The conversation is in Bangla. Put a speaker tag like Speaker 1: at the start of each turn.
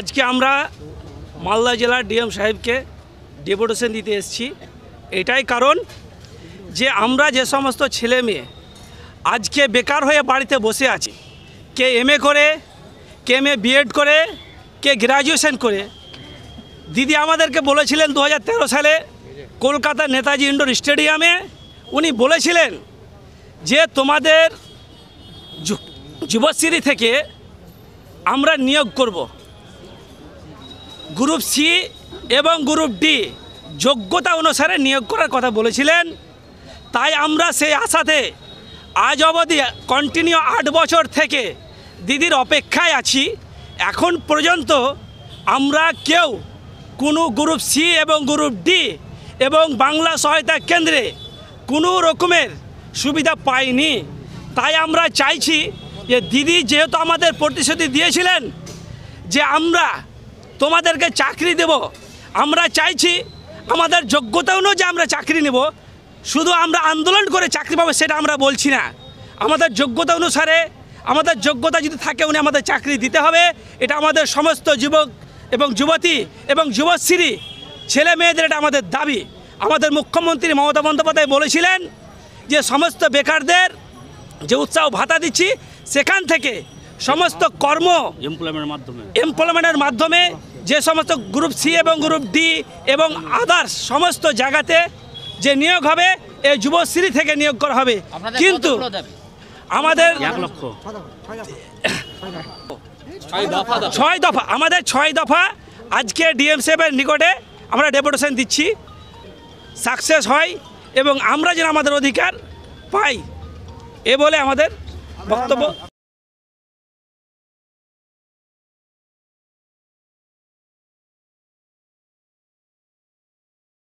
Speaker 1: আজকে আমরা মালদা জেলার ডিএম সাহেবকে ডেপুটেশন দিতে এসেছি। এটাই কারণ যে আমরা যে সমস্ত ছেলে মেয়ে আজকে বেকার হয়ে বাড়িতে বসে আছি, কে এমএ করে, কে এমএ বিএড করে, কে গ্র্যাজুয়েশন করে। দিদি আমাদেরকে বলেছিলেন 2013 সালে কলকাতার নেতাজি ইন্ডোর স্টেডিয়ামে উনি বলেছিলেন যে তোমাদের যুবশ্রী থেকে আমরা নিয়োগ করব। গ্রুপ সি এবং গ্রুপ ডি যোগ্যতা অনুসারে নিয়োগ করার কথা বলেছিলেন। তাই আমরা সেই আশাতে আজ অবধি কন্টিনিউ 8 বছর থেকে দিদির অপেক্ষায় আছি। এখন পর্যন্ত আমরা কেউ কোনো গ্রুপ সি এবং গ্রুপ ডি এবং বাংলা সহায়তা কেন্দ্রে কোনো রকমের সুবিধা পাইনি। তাই আমরা চাইছি যে দিদি যেহেতু আমাদের প্রতিশ্রুতি দিয়েছিলেন যে আমরা তোমাদেরকে চাকরি দেব, আমরা চাইছি আমাদের যোগ্যতা অনুযায়ী আমরা চাকরি নেব। শুধু আমরা আন্দোলন করে চাকরি পাবো সেটা আমরা বলছি না। আমাদের যোগ্যতা অনুসারে আমাদের যোগ্যতা যদি থাকে উনি আমাদের চাকরি দিতে হবে। এটা আমাদের সমস্ত যুবক এবং যুবতী এবং যুবশ্রী ছেলে মেয়েদের এটা আমাদের দাবি। আমাদের মুখ্যমন্ত্রী মমতা বন্দ্যোপাধ্যায় বলেছিলেন যে সমস্ত বেকারদের যে উৎসাহ ভাতা দিচ্ছি সেখান থেকে সমস্ত কর্ম এমপ্লয়মেন্টের মাধ্যমে যে সমস্ত গ্রুপ সি এবং গ্রুপ ডি এবং আদার্স সমস্ত জায়গাতে যে নিয়োগ হবে এই যুবশ্রী থেকে নিয়োগ করা হবে। কিন্তু আমাদের 6 দফা আমাদের 6 দফা আজকে ডিএম সাহেবের নিকটে আমরা ডেপুটেশন দিচ্ছি, সাকসেস হয় এবং আমরা যেন আমাদের অধিকার পাই এ বলে আমাদের বক্তব্য।